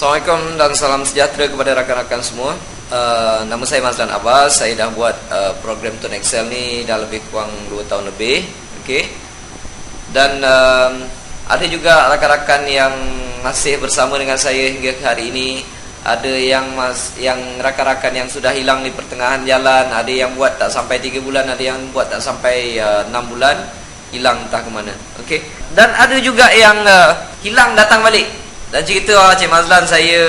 Assalamualaikum dan salam sejahtera kepada rakan-rakan semua. Nama saya Mazlan Abbas. Saya dah buat program Tune Excel ni dah lebih kurang 2 tahun lebih. Okey. Dan ada juga rakan-rakan yang masih bersama dengan saya hingga ke hari ini. Ada yang rakan-rakan yang sudah hilang di pertengahan jalan, ada yang buat tak sampai 3 bulan, ada yang buat tak sampai 6 bulan, hilang entah ke mana. Okey. Dan ada juga yang hilang datang balik. Dan cerita Cik Mazlan, saya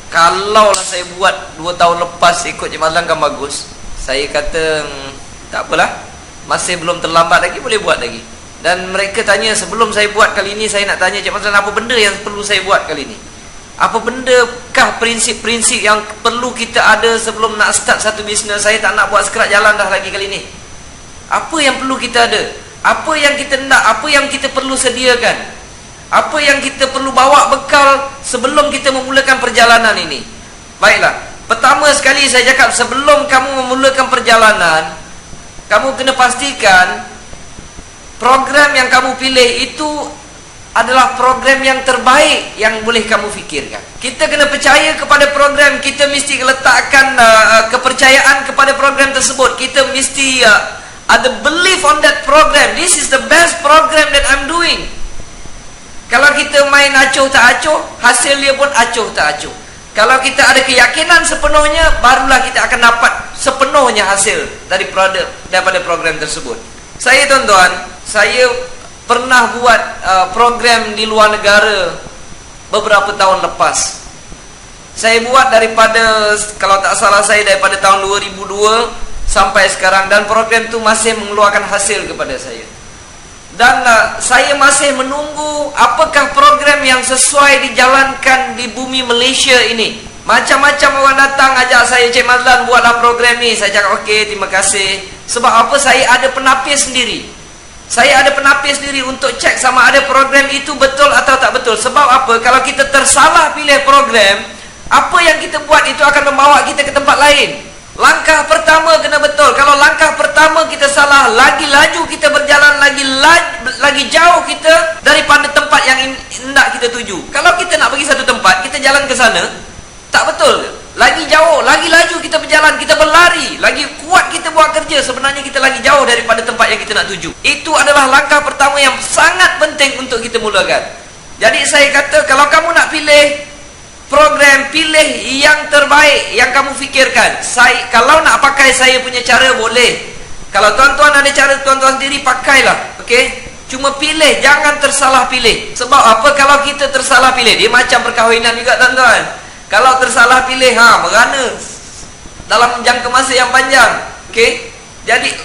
kalaulah saya buat 2 tahun lepas ikut Cik Mazlan kan bagus. Saya kata tak apalah, masih belum terlambat lagi, boleh buat lagi. Dan mereka tanya sebelum saya buat kali ini, saya nak tanya Cik Mazlan, apa benda yang perlu saya buat kali ini? Apa bendakah prinsip-prinsip yang perlu kita ada sebelum nak start satu bisnes? Saya tak nak buat sekerat jalan dah lagi kali ini. Apa yang perlu kita ada? Apa yang kita nak? Apa yang kita perlu sediakan? Apa yang kita perlu bawa bekal sebelum kita memulakan perjalanan ini? Baiklah, pertama sekali saya cakap, sebelum kamu memulakan perjalanan, kamu kena pastikan program yang kamu pilih itu adalah program yang terbaik yang boleh kamu fikirkan. Kita kena percaya kepada program. Kita mesti letakkan kepercayaan kepada program tersebut. Kita mesti ada belief on that program. This is the best program that I'm doing. Kalau kita main acuh tak acuh, hasil dia pun acuh tak acuh. Kalau kita ada keyakinan sepenuhnya, barulah kita akan dapat sepenuhnya hasil daripada program tersebut. Saya tuan-tuan, saya pernah buat program di luar negara beberapa tahun lepas. Saya buat daripada, kalau tak salah saya, daripada tahun 2002 sampai sekarang. Dan program itu masih mengeluarkan hasil kepada saya. Dan saya masih menunggu apakah program yang sesuai dijalankan di bumi Malaysia ini. Macam-macam orang datang ajak saya, Cik Mazlan buatlah program ni. Saya cakap okey, terima kasih. Sebab apa? Saya ada penapis sendiri. Saya ada penapis sendiri untuk cek sama ada program itu betul atau tak betul. Sebab apa? Kalau kita tersalah pilih program, apa yang kita buat itu akan membawa kita ke tempat lain. Langkah pertama kena betul. Kalau langkah pertama kita salah, lagi laju kita berjalan, lagi jauh kita daripada tempat yang hendak kita tuju. Kalau kita nak pergi satu tempat, kita jalan ke sana, tak betul. Lagi jauh, lagi laju kita berjalan, kita berlari, lagi kuat kita buat kerja, sebenarnya kita lagi jauh daripada tempat yang kita nak tuju. Itu adalah langkah pertama yang sangat penting untuk kita mulakan. Jadi saya kata, kalau kamu nak pilih program, pilih yang terbaik yang kamu fikirkan. Kalau nak pakai saya punya cara, boleh. Kalau tuan-tuan ada cara tuan-tuan sendiri, pakailah. Okey? Cuma pilih, jangan tersalah pilih. Sebab apa? Kalau kita tersalah pilih, dia macam perkahwinan juga tuan-tuan. Kalau tersalah pilih, merana dalam jangka masa yang panjang. Okey? Jadi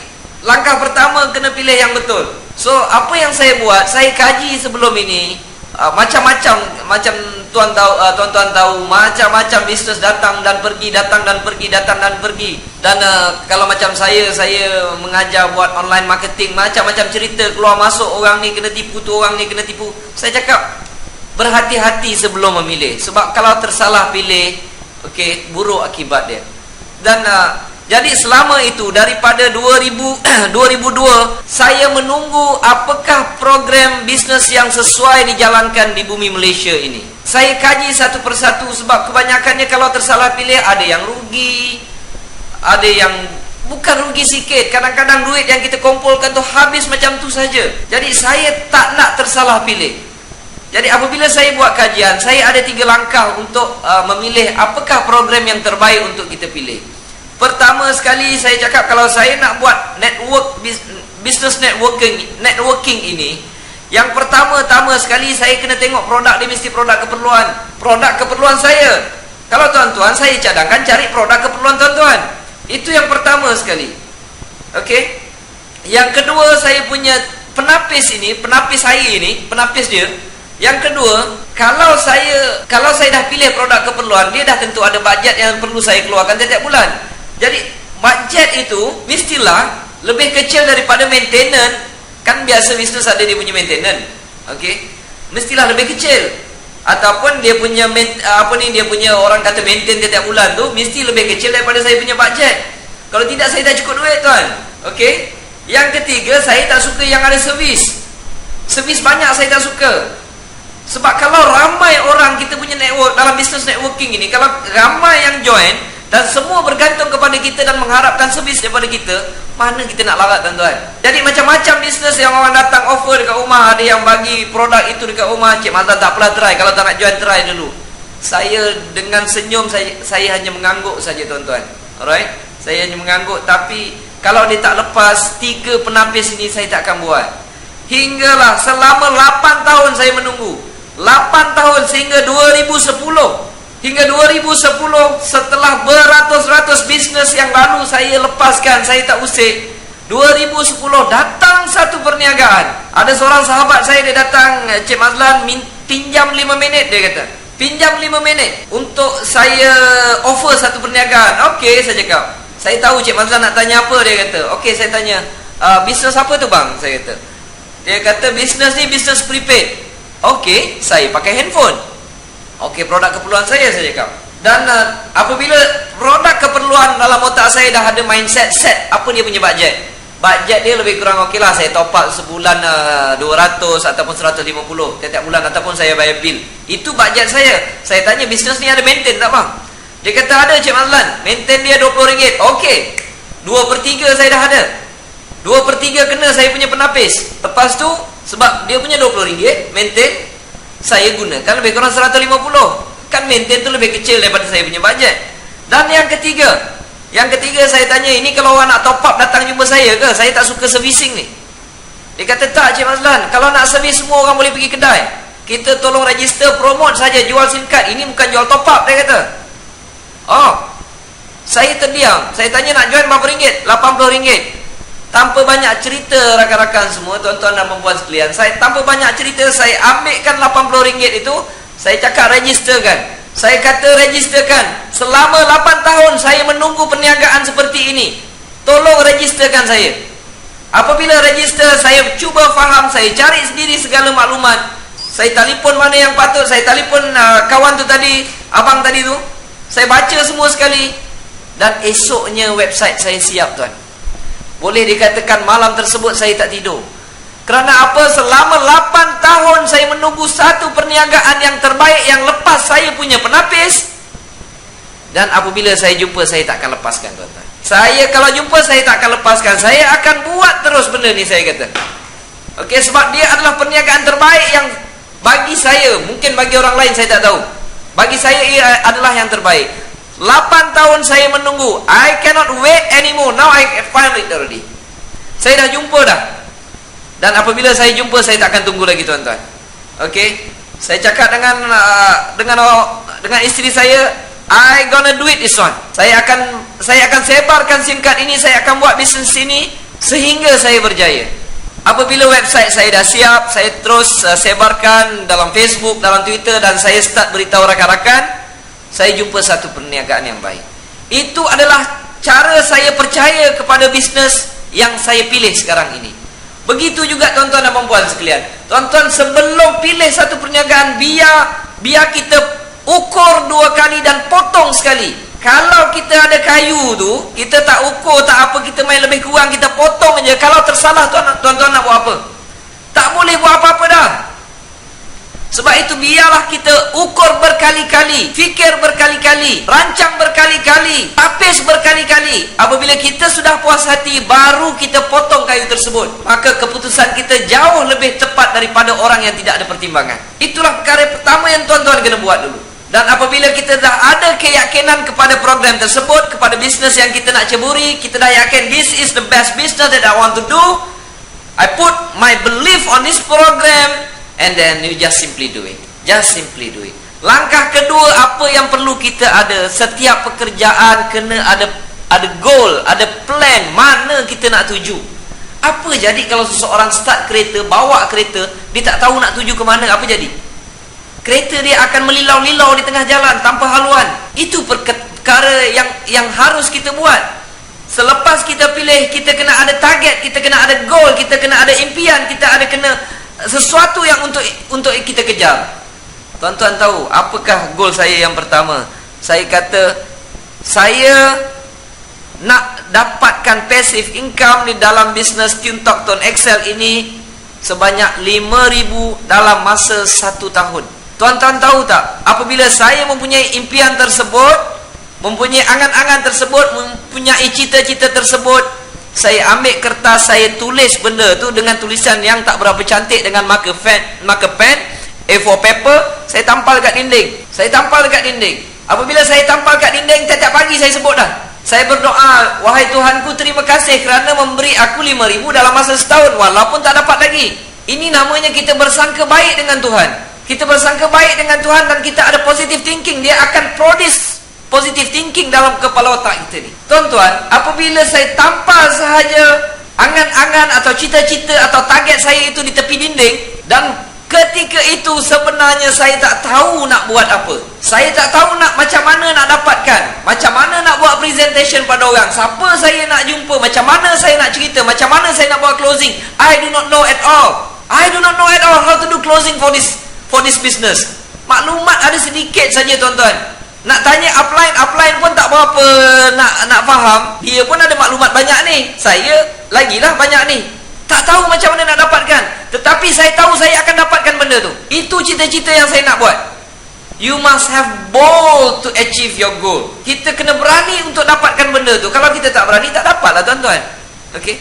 langkah pertama kena pilih yang betul. So apa yang saya buat, saya kaji sebelum ini. Macam-macam, macam tuan-tuan tahu, macam-macam bisnes datang dan pergi, datang dan pergi, datang dan pergi. Dan kalau macam saya mengajar buat online marketing, macam-macam cerita keluar masuk, orang ni kena tipu, tu orang ni kena tipu. Saya cakap berhati-hati sebelum memilih. Sebab kalau tersalah pilih, okey, buruk akibat dia. Dan jadi selama itu daripada 2002 saya menunggu apakah program bisnes yang sesuai dijalankan di bumi Malaysia ini. Saya kaji satu persatu, sebab kebanyakannya kalau tersalah pilih, ada yang rugi, ada yang bukan rugi sikit. Kadang-kadang duit yang kita kumpulkan tu habis macam tu saja. Jadi saya tak nak tersalah pilih. Jadi apabila saya buat kajian, saya ada 3 langkah untuk memilih apakah program yang terbaik untuk kita pilih. Pertama sekali saya cakap, kalau saya nak buat business networking ini, yang pertama-tama sekali saya kena tengok produk dia, mesti produk keperluan saya. Kalau tuan-tuan, saya cadangkan cari produk keperluan tuan-tuan. Itu yang pertama sekali. Okey. Yang kedua, saya punya penapis dia. Yang kedua, kalau saya dah pilih produk keperluan, dia dah tentu ada bajet yang perlu saya keluarkan setiap bulan. Jadi bajet itu mestilah lebih kecil daripada maintenance. Kan biasa bisnes ada dia punya maintenance. Okey. Mestilah lebih kecil. Ataupun dia punya dia punya orang kata maintain setiap bulan tu mesti lebih kecil daripada saya punya bajet. Kalau tidak, saya dah cukup duit tuan. Okey. Yang ketiga, saya tak suka yang ada servis. Servis banyak saya tak suka. Sebab kalau ramai orang kita punya network dalam bisnes networking ini, kalau ramai yang join dan semua bergantung kepada kita dan mengharapkan servis daripada kita, mana kita nak larat tuan-tuan? Jadi macam-macam bisnes yang orang datang offer dekat rumah, ada yang bagi produk itu dekat rumah. Cik Mazlan tak apalah try, kalau tak nak join try dulu. Saya dengan senyum, saya hanya mengangguk saja tuan-tuan. Alright, saya hanya mengangguk. Tapi kalau dia tak lepas 3 penapis ini, saya tak akan buat. Hinggalah selama 8 tahun saya menunggu, 8 tahun sehingga 2010. Hingga 2010, setelah beratus-ratus bisnes yang lalu saya lepaskan, saya tak usik, 2010 datang satu perniagaan. Ada seorang sahabat saya, dia datang, Cik Mazlan pinjam 5 minit, dia kata. Pinjam 5 minit untuk saya offer satu perniagaan. Okey, saya cakap. Saya tahu Cik Mazlan nak tanya apa, dia kata. Okey, saya tanya, bisnes apa tu bang? Saya kata. Dia kata, bisnes ni bisnes prepaid. Okey, saya pakai handphone. Okey, produk keperluan saya cakap. Dan apabila produk keperluan dalam otak saya dah ada mindset set apa dia punya budget. Budget dia lebih kurang okey lah, saya top up sebulan 200 ataupun 150 tiap bulan, ataupun saya bayar bil. Itu budget saya. Saya tanya, bisnes ni ada maintain tak bang? Dia kata ada Cik Mazlan, maintain dia RM20. Okey, 2/3 saya dah ada. 2/3 kena saya punya penapis. Lepas tu sebab dia punya RM20 maintain, saya gunakan lebih kurang 150. Kan maintain tu lebih kecil daripada saya punya budget. Dan yang ketiga saya tanya, ini kalau orang nak top up datang jumpa saya ke? Saya tak suka servicing ni. Dia kata, tak Cik Mazlan, kalau nak servis semua orang boleh pergi kedai. Kita tolong register, promote saja, jual SIM card. Ini bukan jual top up, dia kata. Oh, saya terdiam. Saya tanya, nak join berapa ringgit? RM80. Tanpa banyak cerita rakan-rakan semua, tuan-tuan dan perempuan sekalian, saya tanpa banyak cerita, saya ambilkan RM80 itu, saya cakap registerkan. Saya kata registerkan. Selama 8 tahun saya menunggu perniagaan seperti ini. Tolong registerkan saya. Apabila register, saya cuba faham, saya cari sendiri segala maklumat. Saya telefon mana yang patut, saya telefon kawan tu tadi, abang tadi tu. Saya baca semua sekali. Dan esoknya website saya siap tuan. Boleh dikatakan malam tersebut saya tak tidur. Kerana apa? Selama 8 tahun saya menunggu satu perniagaan yang terbaik yang lepas saya punya penapis. Dan apabila saya jumpa, saya tak akan lepaskan tuan-tuan. Saya kalau jumpa, saya tak akan lepaskan. Saya akan buat terus benda ni, saya kata. Okey, sebab dia adalah perniagaan terbaik yang bagi saya, mungkin bagi orang lain saya tak tahu. Bagi saya ia adalah yang terbaik. 8 tahun saya menunggu. I cannot wait anymore. Now I find it already. Saya dah jumpa dah. Dan apabila saya jumpa, saya tak akan tunggu lagi tuan-tuan. Okey, saya cakap dengan isteri saya, I gonna do it this one. Saya akan sebarkan SIM card ini, saya akan buat bisnes ini sehingga saya berjaya. Apabila website saya dah siap, saya terus sebarkan dalam Facebook, dalam Twitter, dan saya start beritahu rakan-rakan. Saya jumpa satu perniagaan yang baik. Itu adalah cara saya percaya kepada bisnes yang saya pilih sekarang ini. Begitu juga tuan-tuan dan perempuan sekalian. Tuan-tuan, sebelum pilih satu perniagaan, biar kita ukur 2 kali dan potong sekali. Kalau kita ada kayu tu, kita tak ukur, tak apa, kita main lebih kurang, kita potong aja. Kalau tersalah, tuan-tuan nak buat apa? Tak boleh buat apa-apa dah. Sebab itu biarlah kita ukur berkali-kali, fikir berkali-kali, rancang berkali-kali, tapis berkali-kali. Apabila kita sudah puas hati, baru kita potong kayu tersebut. Maka keputusan kita jauh lebih tepat daripada orang yang tidak ada pertimbangan. Itulah perkara pertama yang tuan-tuan kena buat dulu. Dan apabila kita dah ada keyakinan kepada program tersebut, kepada bisnes yang kita nak ceburi, kita dah yakin this is the best business that I want to do, I put my belief on this program, and then you just simply do it. Just simply do it. Langkah kedua, apa yang perlu kita ada? Setiap pekerjaan kena ada goal, ada plan, mana kita nak tuju. Apa jadi kalau seseorang start kereta, bawa kereta, dia tak tahu nak tuju ke mana, apa jadi? Kereta dia akan melilau-lilau di tengah jalan tanpa haluan. Itu perkara yang harus kita buat. Selepas kita pilih, kita kena ada target, kita kena ada goal, kita kena ada impian, kita ada kena sesuatu yang untuk kita kejar. Tuan-tuan tahu apakah goal saya yang pertama? Saya kata, saya nak dapatkan passive income di dalam bisnes TuneTalk Tone Excel ini sebanyak 5,000 dalam masa 1 tahun. Tuan-tuan tahu tak, apabila saya mempunyai impian tersebut, mempunyai angan-angan tersebut, mempunyai cita-cita tersebut, saya ambil kertas, saya tulis benda tu dengan tulisan yang tak berapa cantik, dengan marker pen, A4 paper, saya tampal kat dinding. Apabila saya tampal kat dinding, tiap-tiap pagi saya sebut dah. Saya berdoa, wahai Tuhanku, terima kasih kerana memberi aku 5,000 dalam masa setahun, walaupun tak dapat lagi. Ini namanya kita bersangka baik dengan Tuhan. Kita bersangka baik dengan Tuhan dan kita ada positive thinking. Dia akan produce positive thinking dalam kepala otak kita ni. Tuan-tuan, apabila saya tampal sahaja angan-angan atau cita-cita atau target saya itu di tepi dinding, dan ketika itu sebenarnya saya tak tahu nak buat apa. Saya tak tahu macam mana nak dapatkan, macam mana nak buat presentation pada orang, siapa saya nak jumpa, macam mana saya nak cerita, macam mana saya nak buat closing. I do not know at all how to do closing for this business. Maklumat ada sedikit saja, tuan-tuan. Nak tanya upline pun tak berapa nak faham. Dia pun ada maklumat banyak ni, saya lagilah banyak ni. Tak tahu macam mana nak dapatkan. Tetapi saya tahu saya akan dapatkan benda tu. Itu cita-cita yang saya nak buat. You must have bold to achieve your goal. Kita kena berani untuk dapatkan benda tu. Kalau kita tak berani, tak dapat lah, tuan-tuan. Okay?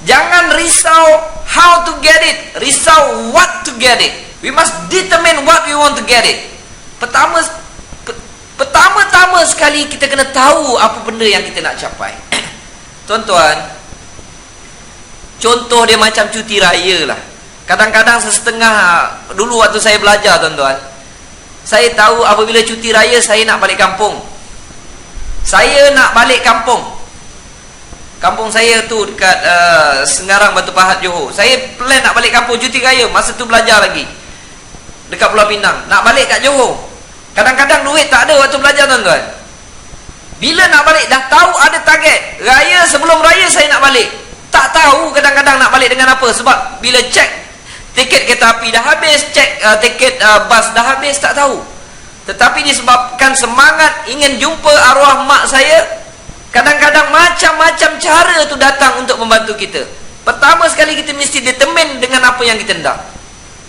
Jangan risau how to get it, risau what to get it. We must determine what we want to get it. Pertama-tama sekali kita kena tahu apa benda yang kita nak capai. Tuan-tuan, contoh dia macam cuti raya lah. Kadang-kadang setengah, dulu waktu saya belajar, tuan-tuan, saya tahu apabila cuti raya saya nak balik kampung. Kampung saya tu dekat Sengarang, Batu Pahat, Johor. Saya plan nak balik kampung cuti raya. Masa tu belajar lagi dekat Pulau Pinang, nak balik kat Johor. Kadang-kadang duit tak ada waktu belajar, tuan-tuan. Bila nak balik, dah tahu ada target raya, sebelum raya saya nak balik. Tak tahu kadang-kadang nak balik dengan apa. Sebab bila cek tiket kereta api dah habis, cek tiket bas dah habis, tak tahu. Tetapi disebabkan semangat ingin jumpa arwah mak saya, kadang-kadang macam-macam cara tu datang untuk membantu kita. Pertama sekali kita mesti determine dengan apa yang kita hendak.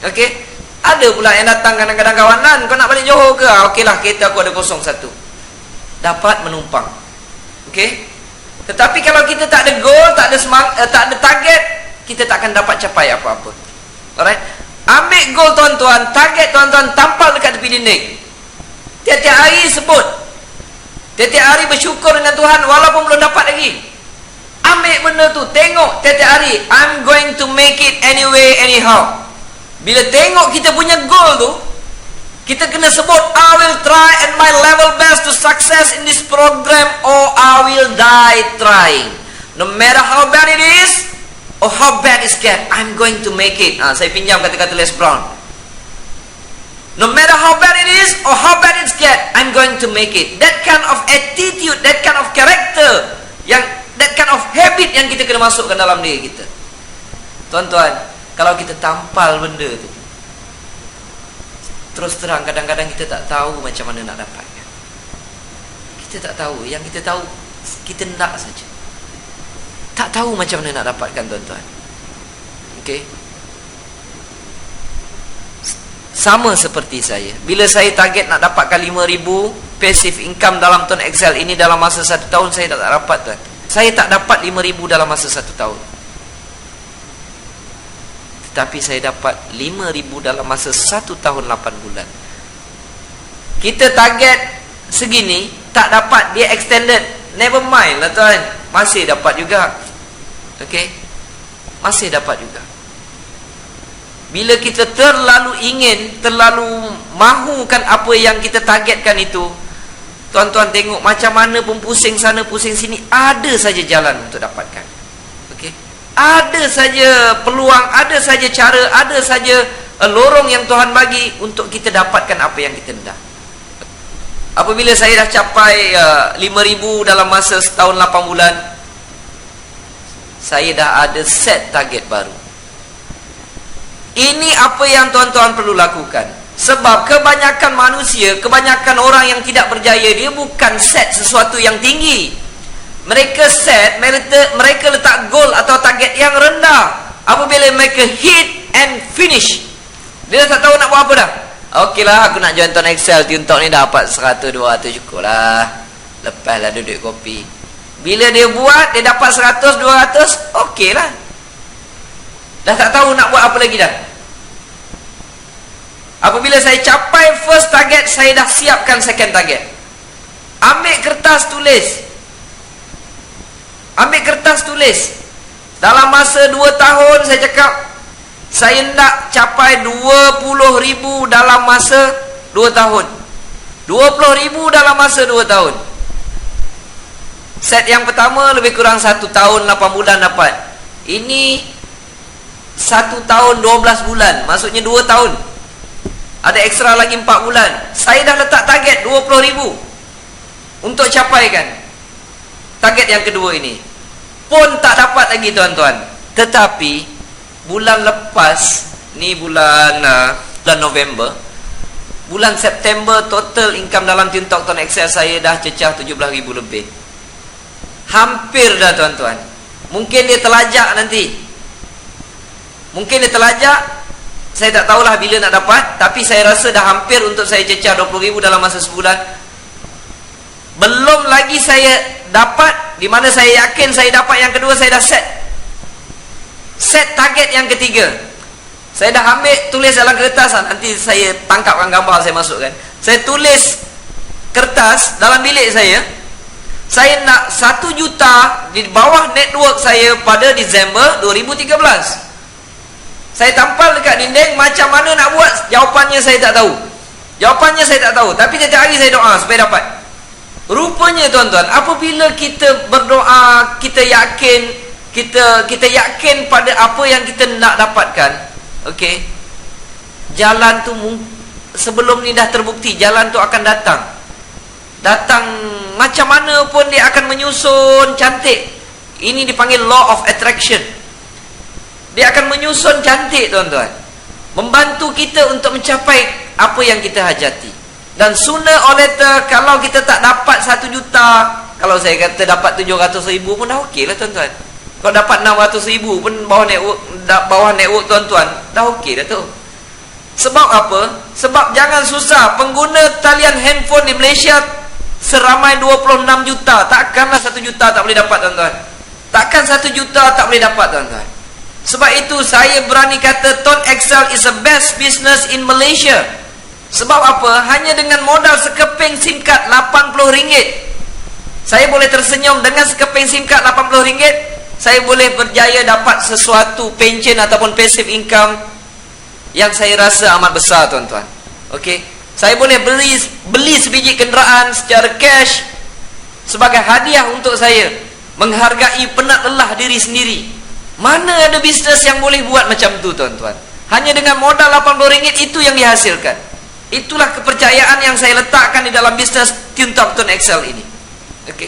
Okey? Ada pula yang datang kadang-kadang, kawanan, kau nak balik Johor ke? Okeylah, kereta aku ada 01. Dapat menumpang. Okey? Tetapi kalau kita tak ada goal, tak ada tak ada target, kita tak akan dapat capai apa-apa. Alright? Ambil goal, tuan-tuan, target tuan-tuan, tampal dekat tepi dinding. Tiap-tiap hari sebut. Tiap-tiap hari bersyukur dengan Tuhan walaupun belum dapat lagi. Ambil benda tu, tengok tiap-tiap hari, I'm going to make it anyway, anyhow. Bila tengok kita punya goal tu, kita kena sebut, I will try at my level best to success in this program, or I will die trying. No matter how bad it is, or how bad it gets, I'm going to make it. Saya pinjam kata-kata Les Brown. No matter how bad it is, or how bad it gets, I'm going to make it. That kind of attitude, that kind of character, that kind of habit yang kita kena masukkan dalam diri kita. Tuan-tuan, kalau kita tampal benda tu, terus terang kadang-kadang kita tak tahu macam mana nak dapatkan. Kita tak tahu. Yang kita tahu, kita nak saja. Tak tahu macam mana nak dapatkan, tuan-tuan. Okey? Sama seperti saya. Bila saya target nak dapatkan 5,000 passive income dalam Tuan Excel ini dalam masa 1 tahun, saya tak dapat, tuan. Saya tak dapat 5,000 dalam masa 1 tahun. Tapi saya dapat 5,000 dalam masa 1 tahun 8 bulan. Kita target segini, tak dapat, dia extended. Never mind lah, tuan. Masih dapat juga. Okey? Masih dapat juga. Bila kita terlalu ingin, terlalu mahukan apa yang kita targetkan itu, tuan-tuan tengok macam mana pun pusing sana, pusing sini, ada saja jalan untuk dapatkan. Ada saja peluang, ada saja cara, ada saja lorong yang Tuhan bagi untuk kita dapatkan apa yang kita hendak. Apabila saya dah capai 5,000 dalam masa setahun 8 bulan, saya dah ada set target baru. Ini apa yang tuan-tuan perlu lakukan. Sebab kebanyakan manusia, kebanyakan orang yang tidak berjaya, dia bukan set sesuatu yang tinggi. Mereka set, mereka letak goal atau target yang rendah. Apabila mereka hit and finish, dia dah tak tahu nak buat apa dah. Okey lah, aku nak join Tuan Excel. Untuk ni dapat 100-200 cukup lah. Lepas lah duduk kopi. Bila dia buat, dia dapat 100-200, okey lah. Dah tak tahu nak buat apa lagi dah. Apabila saya capai first target, saya dah siapkan second target. Ambil kertas tulis. Ambil kertas tulis. Dalam masa 2 tahun saya cakap, saya nak capai 20,000 dalam masa 2 tahun. 20,000 dalam masa 2 tahun. Set yang pertama lebih kurang 1 tahun 8 bulan dapat. Ini 1 tahun 12 bulan. Maksudnya 2 tahun. Ada ekstra lagi 4 bulan. Saya dah letak target 20,000 untuk capaikan target yang kedua ini. Pun tak dapat lagi tuan-tuan. Tetapi bulan lepas, ni bulan November, bulan September, total income dalam Tintok Tuan Excel saya dah cecah 17,000 lebih. Hampir dah tuan-tuan. Mungkin dia terlajak nanti. Mungkin dia terlajak. Saya tak tahulah bila nak dapat. Tapi saya rasa dah hampir untuk saya cecah 20,000 dalam masa sebulan. Belum lagi saya dapat, di mana saya yakin saya dapat yang kedua, saya dah set target yang ketiga. Saya dah ambil, tulis dalam kertas. Nanti saya tangkapkan gambar, saya masukkan. Saya tulis kertas dalam bilik saya. Saya nak 1 juta di bawah network saya pada Disember 2013. Saya tampal dekat dinding. Macam mana nak buat, jawapannya saya tak tahu. Jawapannya saya tak tahu. Tapi setiap hari saya doa supaya dapat. Rupanya tuan-tuan, apabila kita berdoa, kita yakin pada apa yang kita nak dapatkan, okey, jalan tu sebelum ni dah terbukti, jalan tu akan datang macam mana pun dia akan menyusun cantik. Ini dipanggil law of attraction. Dia akan menyusun cantik tuan-tuan, membantu kita untuk mencapai apa yang kita hajati. Dan sooner or later, kalau kita tak dapat 1 juta, kalau saya kata dapat 700,000 pun dah okey lah tuan-tuan. Kalau dapat 600,000 pun bawah network tuan-tuan, dah okey dah tu. Sebab apa? Sebab jangan susah. Pengguna talian handphone di Malaysia seramai 26 juta. Takkanlah 1 juta tak boleh dapat tuan-tuan. Takkan 1 juta tak boleh dapat tuan-tuan. Sebab itu saya berani kata Tuan Excel is the best business in Malaysia. Sebab apa? Hanya dengan modal sekeping SIM card RM80, saya boleh tersenyum. Dengan sekeping SIM card RM80, saya boleh berjaya dapat sesuatu pension ataupun passive income yang saya rasa amat besar tuan-tuan. Okey, saya boleh beli sebiji kenderaan secara cash sebagai hadiah untuk saya, menghargai penat lelah diri sendiri. Mana ada bisnes yang boleh buat macam tu tuan-tuan? Hanya dengan modal RM80 itu yang dihasilkan. Itulah kepercayaan yang saya letakkan di dalam bisnes Tintok Tuan Excel ini. Okey.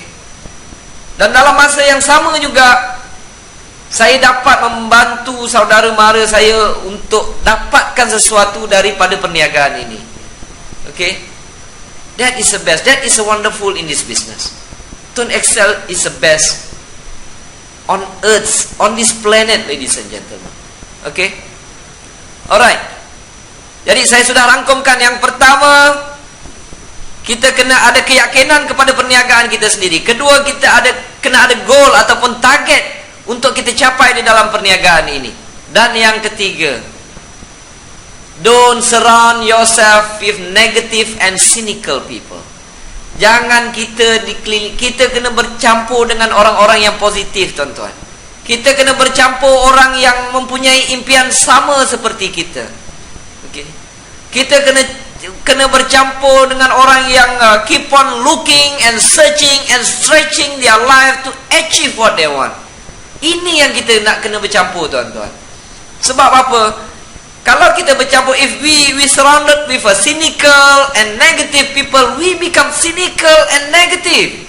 Dan dalam masa yang sama juga, saya dapat membantu saudara mara saya untuk dapatkan sesuatu daripada perniagaan ini. Okey. That is the best. That is a wonderful in this business. Tuan Excel is the best on earth, on this planet, ladies and gentlemen. Okey. Alright. Jadi saya sudah rangkumkan. Yang pertama, kita kena ada keyakinan kepada perniagaan kita sendiri. Kedua, kita kena ada goal ataupun target untuk kita capai di dalam perniagaan ini. Dan yang ketiga, don't surround yourself with negative and cynical people. Jangan kita kena bercampur dengan orang-orang yang positif tuan-tuan. Kita kena bercampur orang yang mempunyai impian sama seperti kita. Kita kena bercampur dengan orang yang keep on looking and searching and stretching their life to achieve what they want. Ini yang kita nak kena bercampur tuan-tuan. Sebab apa? Kalau kita bercampur, if we surrounded with a cynical and negative people, we become cynical and negative.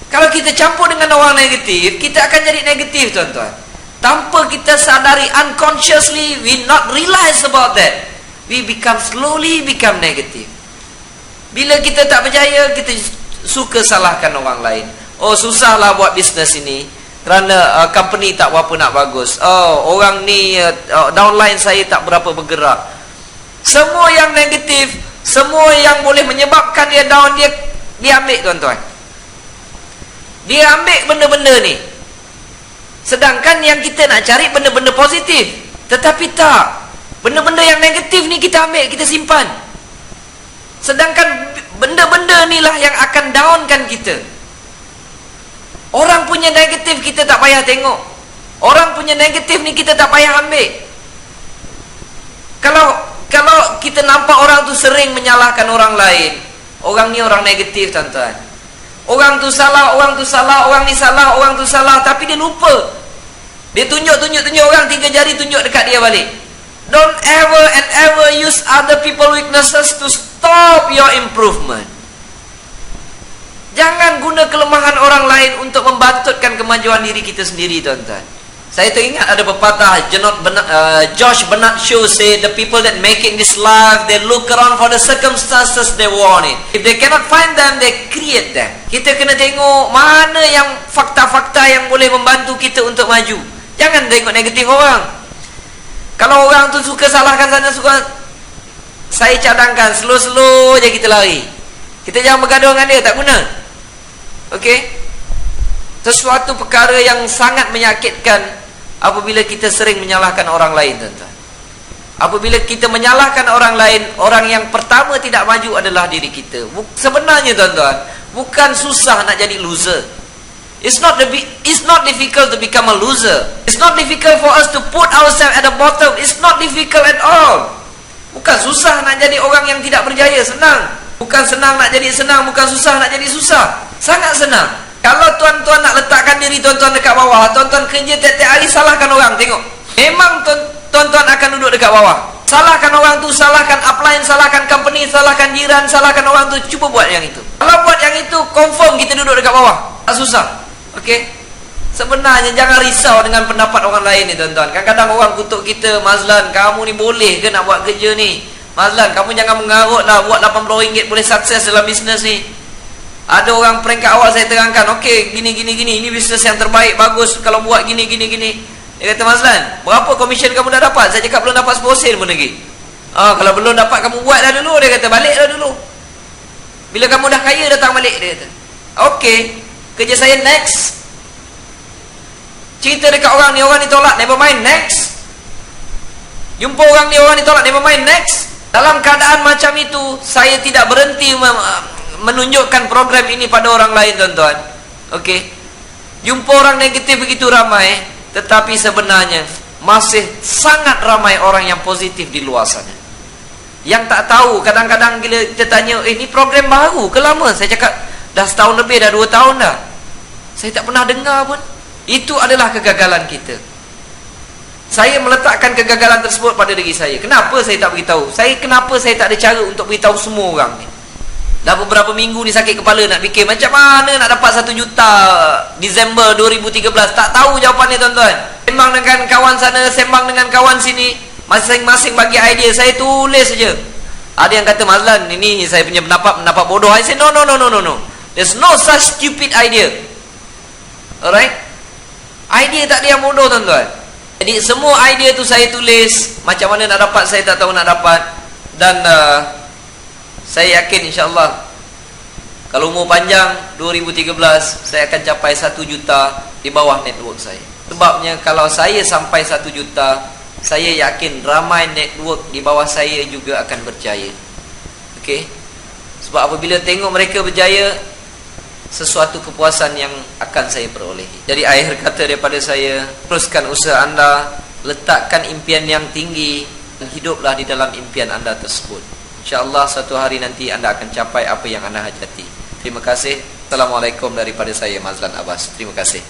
Kalau kita campur dengan orang negatif, kita akan jadi negatif tuan-tuan. Tanpa kita sadari, unconsciously, we not realize about that, we slowly become negative. Bila kita tak berjaya, kita suka salahkan orang lain. Oh, susahlah buat bisnes ini kerana company tak berapa nak bagus. Oh, orang ni downline saya tak berapa bergerak. Semua yang negatif, semua yang boleh menyebabkan dia down, dia ambil tuan-tuan. Dia ambil benda-benda ni. Sedangkan yang kita nak cari benda-benda positif. Tetapi tak. Benda-benda yang negatif ni kita ambil, kita simpan. Sedangkan benda-benda inilah yang akan downkan kita. Orang punya negatif kita tak payah tengok. Orang punya negatif ni kita tak payah ambil. Kalau kita nampak orang tu sering menyalahkan orang lain, orang ni orang negatif tuan-tuan. Orang tu salah, orang tu salah, orang ni salah, orang tu salah, tapi dia lupa. Dia tunjuk orang, 3 jari tunjuk dekat dia balik. Don't ever and ever use other people weaknesses to stop your improvement. Jangan guna kelemahan orang lain untuk membantutkan kemajuan diri kita sendiri, tuan-tuan. Saya teringat ada pepatah Josh Bernard Shaw say, the people that make it in this life, they look around for the circumstances they want it. If they cannot find them, they create them. Kita kena tengok mana yang fakta-fakta yang boleh membantu kita untuk maju. Jangan tengok negatif orang. Kalau orang tu suka salahkan sana, suka, saya cadangkan slow-slow je kita lari. Kita jangan bergaduh dengan dia, tak guna. Okey? Sesuatu perkara yang sangat menyakitkan apabila kita sering menyalahkan orang lain, tuan-tuan. Apabila kita menyalahkan orang lain, orang yang pertama tidak maju adalah diri kita. Sebenarnya, tuan-tuan, bukan susah nak jadi loser. It's not difficult to become a loser. It's not difficult for us to put ourselves at the bottom. It's not difficult at all. Bukan susah nak jadi orang yang tidak berjaya, senang. Bukan senang nak jadi senang, bukan susah nak jadi susah. Sangat senang. Kalau tuan-tuan nak letakkan diri tuan-tuan dekat bawah, tuan-tuan kerja tiap-tiap hari salahkan orang, tengok. Memang tuan-tuan akan duduk dekat bawah. Salahkan orang tu, salahkan upline, salahkan company, salahkan jiran, salahkan orang tu. Cuba buat yang itu. Kalau buat yang itu, confirm kita duduk dekat bawah. Tak susah. Okey? Sebenarnya jangan risau dengan pendapat orang lain ni, tuan-tuan. Kadang-kadang orang kutuk kita, Mazlan, kamu ni boleh ke nak buat kerja ni? Mazlan, kamu jangan mengarut lah, buat RM80 boleh sukses dalam bisnes ni. Ada orang prank kat awal, saya terangkan, okey, gini, ini bisnes yang terbaik, bagus kalau buat gini. Dia kata, Mazlan, berapa komisen kamu dah dapat? Saya cakap belum dapat 10 sen pun lagi. Kalau belum dapat, kamu buat dah dulu. Dia kata, balik dah dulu. Bila kamu dah kaya, datang balik. Dia kata, okey, kerja saya next. Cerita dekat orang ni tolak, never mind, next. Jumpa orang ni tolak, never mind, next. Dalam keadaan macam itu, saya tidak berhenti menunjukkan program ini pada orang lain, tuan-tuan. Okey. Jumpa orang negatif begitu ramai, tetapi sebenarnya masih sangat ramai orang yang positif di luar sana. Yang tak tahu, kadang-kadang bila kita tanya, ini program baru ke lama? Saya cakap, dah setahun lebih, dah 2 tahun dah. Saya tak pernah dengar pun. Itu adalah kegagalan kita. Saya meletakkan kegagalan tersebut pada diri saya. Kenapa saya tak beritahu? Kenapa saya tak ada cara untuk beritahu semua orang ni? Dah beberapa minggu ni sakit kepala nak fikir macam mana nak dapat 1 juta Disember 2013. Tak tahu jawapannya, tuan-tuan. Sembang dengan kawan sana, sembang dengan kawan sini, masing-masing bagi idea. Saya tulis saja. Ada yang kata, Mazlan, ini saya punya pendapat bodoh. I say, no. There's no such stupid idea. Alright? Idea tak ada yang bodoh, tuan-tuan. Jadi semua idea tu saya tulis. Macam mana nak dapat, saya tak tahu nak dapat. Dan saya yakin insyaAllah kalau umur panjang 2013 saya akan capai 1 juta di bawah network saya. Sebabnya kalau saya sampai 1 juta, saya yakin ramai network di bawah saya juga akan berjaya. Okey? Sebab apabila tengok mereka berjaya, sesuatu kepuasan yang akan saya perolehi. Jadi akhir kata daripada saya, teruskan usaha anda, letakkan impian yang tinggi dan hiduplah di dalam impian anda tersebut. InsyaAllah satu hari nanti anda akan capai apa yang anda hajati. Terima kasih. Assalamualaikum daripada saya, Mazlan Abbas. Terima kasih.